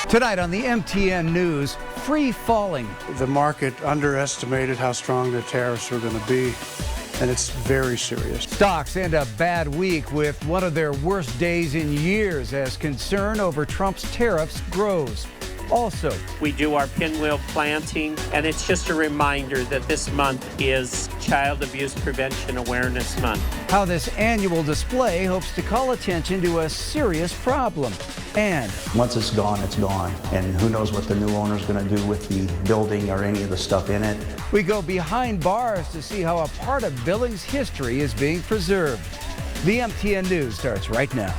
Tonight on the MTN News, free falling. The market underestimated how strong the tariffs were going to be, and it's very serious. Stocks end a bad week with one of their worst days in years as concern over Trump's tariffs grows. Also, we do our pinwheel planting, and it's just a reminder that this month is Child Abuse Prevention Awareness Month. How this annual display hopes to call attention to a serious problem. And once it's gone, and who knows what the new owner's going to do with the building or any of the stuff in it. We go behind bars to see how a part of Billings history is being preserved. The MTN News starts right now.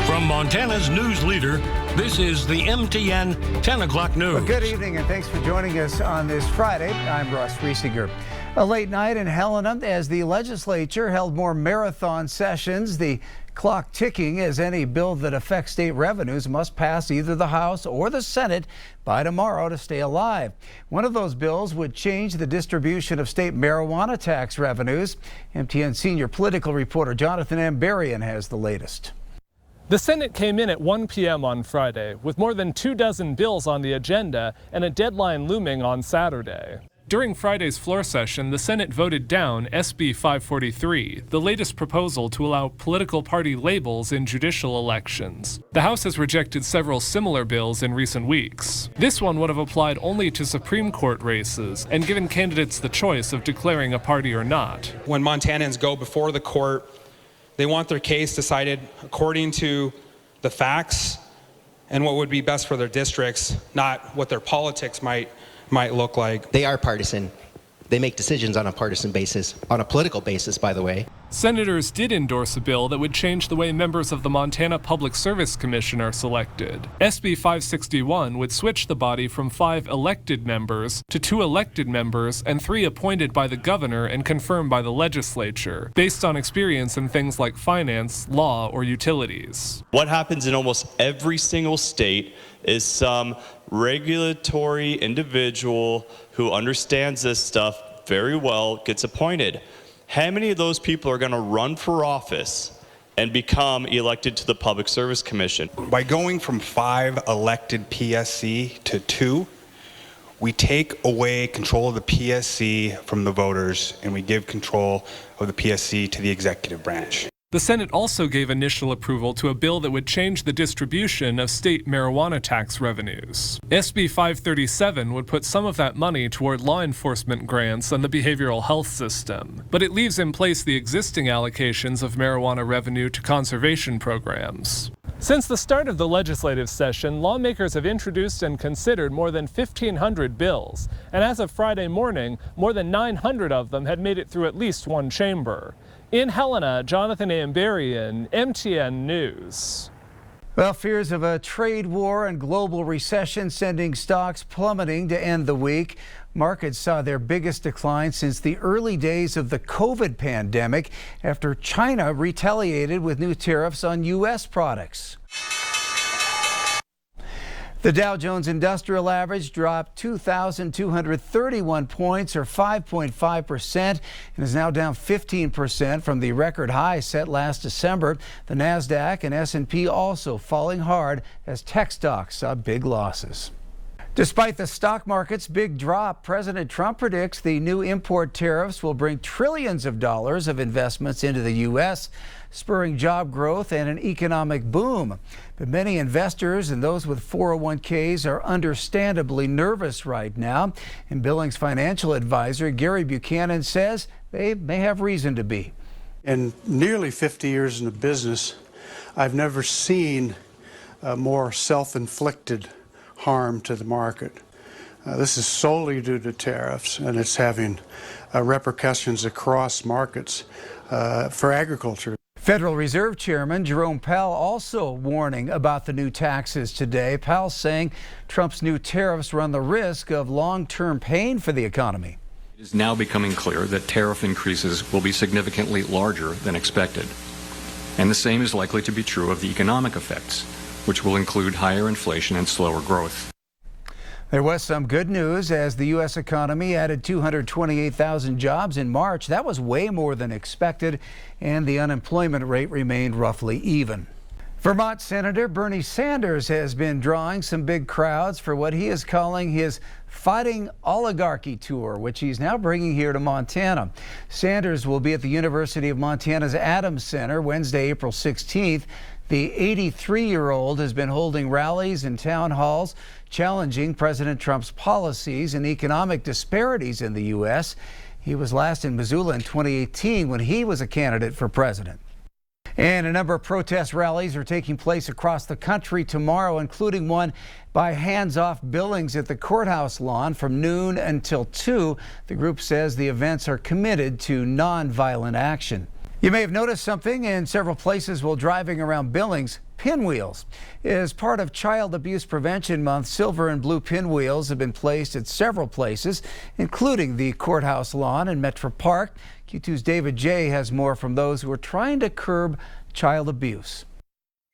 From Montana's news leader, this is the MTN 10 o'clock news. Well, good evening and thanks for joining us on this Friday. I'm Russ Riesinger. A late night in Helena as the legislature held more marathon sessions. The clock ticking as any bill that affects state revenues must pass either the House or the Senate by tomorrow to stay alive. One of those bills would change the distribution of state marijuana tax revenues. MTN senior political reporter Jonathan Ambarian has the latest. The Senate came in at 1 p.m. on Friday with more than 24 bills on the agenda and a deadline looming on Saturday. During Friday's floor session, the Senate voted down SB 543, the latest proposal to allow political party labels in judicial elections. The House has rejected several similar bills in recent weeks. This one would have applied only to Supreme Court races and given candidates the choice of declaring a party or not. When Montanans go before the court, they want their case decided according to the facts and what would be best for their districts, not what their politics might look like. They are partisan. They make decisions on a partisan basis, on a political basis, by the way. Senators did endorse a bill that would change the way members of the Montana Public Service Commission are selected. SB 561 would switch the body from 5 elected members to 2 elected members and 3 appointed by the governor and confirmed by the legislature, based on experience in things like finance, law, or utilities. What happens in almost every single state is some regulatory individual who understands this stuff very well gets appointed. How many of those people are going to run for office and become elected to the Public Service Commission? By going from 5 elected PSC to 2, we take away control of the PSC from the voters and we give control of the PSC to the executive branch. The Senate also gave initial approval to a bill that would change the distribution of state marijuana tax revenues. SB 537 would put some of that money toward law enforcement grants and the behavioral health system, but it leaves in place the existing allocations of marijuana revenue to conservation programs. Since the start of the legislative session, lawmakers have introduced and considered more than 1,500 bills, and as of Friday morning, more than 900 of them had made it through at least one chamber. In Helena, Jonathan Ambarian, MTN News. Well, fears of a trade war and global recession sending stocks plummeting to end the week. Markets saw their biggest decline since the early days of the COVID pandemic after China retaliated with new tariffs on U.S. products. The Dow Jones Industrial Average dropped 2,231 points, or 5.5%, and is now down 15% from the record high set last December. The NASDAQ and S&P also falling hard as tech stocks saw big losses. Despite the stock market's big drop, President Trump predicts the new import tariffs will bring trillions of dollars of investments into the U.S., spurring job growth and an economic boom. But many investors and those with 401ks are understandably nervous right now. And Billings financial advisor Gary Buchanan says they may have reason to be. In nearly 50 years in the business, I've never seen more self-inflicted harm to the market. This is solely due to tariffs, and it's having repercussions across markets for agriculture. Federal Reserve Chairman Jerome Powell also warning about the new taxes today. Powell saying Trump's new tariffs run the risk of long-term pain for the economy. It is now becoming clear that tariff increases will be significantly larger than expected. And the same is likely to be true of the economic effects, which will include higher inflation and slower growth. There was some good news as the U.S. economy added 228,000 jobs in March. That was way more than expected, and the unemployment rate remained roughly even. Vermont Senator Bernie Sanders has been drawing some big crowds for what he is calling his Fighting Oligarchy Tour, which he's now bringing here to Montana. Sanders will be at the University of Montana's Adams Center Wednesday, April 16th. The 83-year-old has been holding rallies and town halls challenging President Trump's policies and economic disparities in the U.S. He was last in Missoula in 2018 when he was a candidate for president. And a number of protest rallies are taking place across the country tomorrow, including one by Hands Off Billings at the courthouse lawn from noon until 2. The group says the events are committed to nonviolent action. You may have noticed something in several places while driving around Billings. Pinwheels. As part of Child Abuse Prevention Month, silver and blue pinwheels have been placed at several places, including the courthouse lawn and Metro Park. Q2's David J. has more from those who are trying to curb child abuse.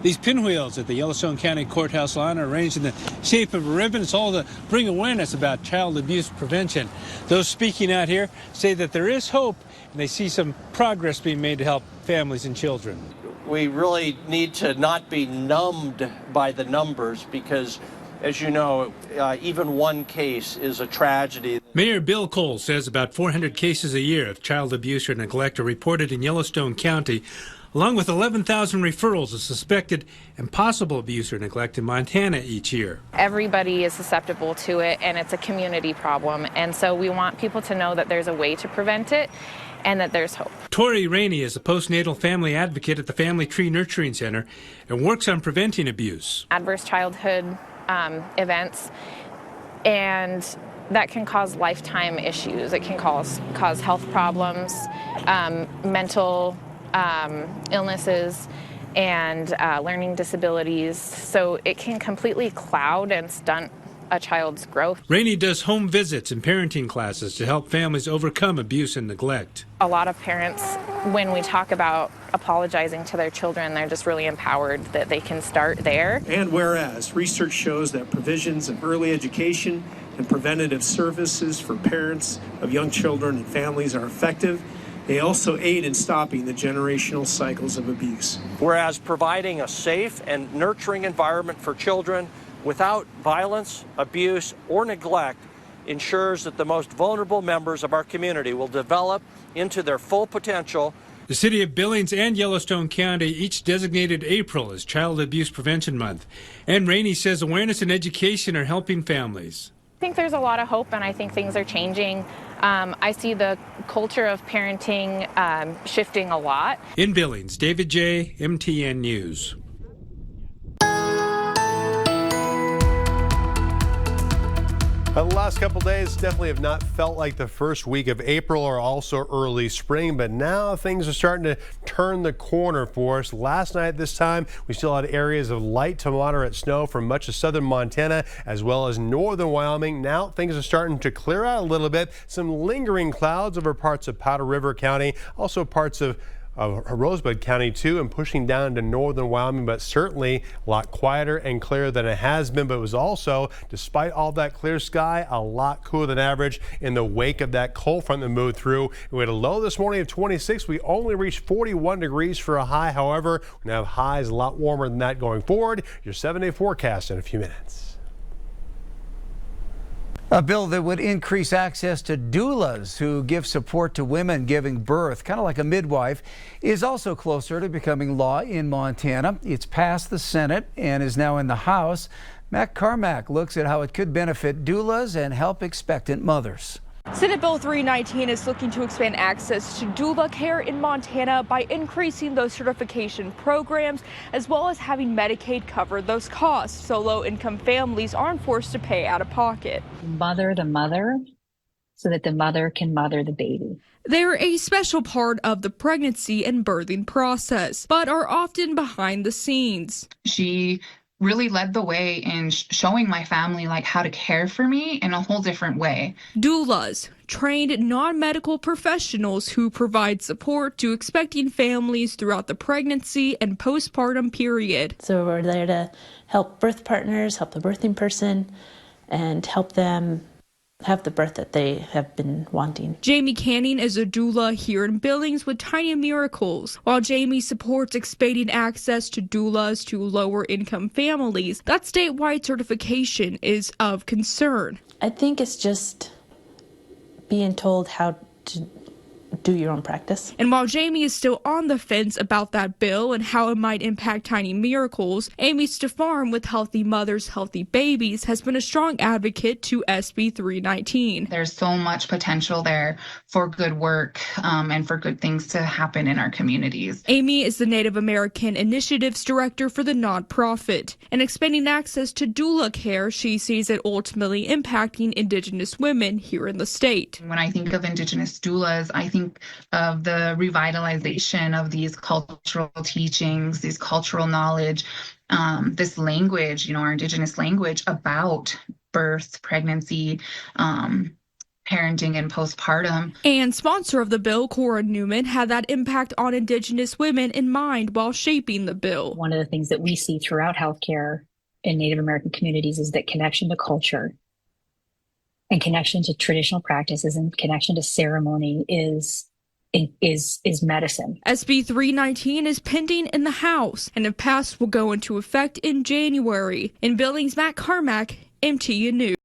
These pinwheels at the Yellowstone County Courthouse lawn are arranged in the shape of a ribbon. It's all to bring awareness about child abuse prevention. Those speaking out here say that there is hope and they see some progress being made to help families and children. We really need to not be numbed by the numbers because, as you know, even one case is a tragedy. Mayor Bill Cole says about 400 cases a year of child abuse or neglect are reported in Yellowstone County, along with 11,000 referrals of suspected and possible abuse or neglect in Montana each year. Everybody is susceptible to it, and it's a community problem. And so we want people to know that there's a way to prevent it and that there's hope. Tori Rainey is a postnatal family advocate at the Family Tree Nurturing Center and works on preventing abuse. Adverse childhood events, and that can cause lifetime issues. It can cause health problems, mental illnesses, and learning disabilities. So it can completely cloud and stunt a child's growth. Rainey does home visits and parenting classes to help families overcome abuse and neglect. A lot of parents, when we talk about apologizing to their children, they're just really empowered that they can start there. And whereas research shows that provisions of early education and preventative services for parents of young children and families are effective, they also aid in stopping the generational cycles of abuse. Whereas providing a safe and nurturing environment for children without violence, abuse, or neglect ensures that the most vulnerable members of our community will develop into their full potential. The city of Billings and Yellowstone County each designated April as Child Abuse Prevention Month. And Rainey says awareness and education are helping families. I think there's a lot of hope, and I think things are changing. I see the culture of parenting shifting a lot. In Billings, David J., MTN News. The last couple days definitely have not felt like the first week of April or also early spring, but now things are starting to turn the corner for us. Last night this time, we still had areas of light to moderate snow from much of southern Montana as well as northern Wyoming. Now things are starting to clear out a little bit. Some lingering clouds over parts of Powder River County, also parts of Rosebud County too, and pushing down to northern Wyoming, but certainly a lot quieter and clearer than it has been. But it was also, despite all that clear sky, a lot cooler than average in the wake of that cold front that moved through. We had a low this morning of 26. We only reached 41 degrees for a high. However, we're going to have highs a lot warmer than that going forward. Your 7-day forecast in a few minutes. A bill that would increase access to doulas who give support to women giving birth, kind of like a midwife, is also closer to becoming law in Montana. It's passed the Senate and is now in the House. Matt Carmack looks at how it could benefit doulas and help expectant mothers. Senate Bill 319 is looking to expand access to doula care in Montana by increasing those certification programs, as well as having Medicaid cover those costs, so low-income families aren't forced to pay out of pocket. Mother the mother, so that the mother can mother the baby. They're a special part of the pregnancy and birthing process, but are often behind the scenes. She really led the way in showing my family how to care for me in a whole different way. Doulas, trained non-medical professionals who provide support to expecting families throughout the pregnancy and postpartum period. So we're there to help birth partners, help the birthing person, and help them have the birth that they have been wanting. Jamie Canning is a doula here in Billings with Tiny Miracles. While Jamie supports expanding access to doulas to lower-income families, that statewide certification is of concern. I think it's just being told how to do your own practice. And while Jamie is still on the fence about that bill and how it might impact Tiny Miracles, Amy Stefarm with Healthy Mothers, Healthy Babies has been a strong advocate to SB 319. There's so much potential there for good work and for good things to happen in our communities. Amy is the Native American Initiatives Director for the nonprofit. And expanding access to doula care, she sees it ultimately impacting Indigenous women here in the state. When I think of Indigenous doulas, I think of the revitalization of these cultural teachings, these cultural knowledge, this language, our Indigenous language about birth, pregnancy, parenting, and postpartum. And sponsor of the bill, Cora Newman, had that impact on Indigenous women in mind while shaping the bill. One of the things that we see throughout healthcare in Native American communities is that connection to culture and connection to traditional practices and connection to ceremony is medicine. SB 319 is pending in the House, and if passed, will go into effect in January. In Billings, Matt Carmack, MTN News.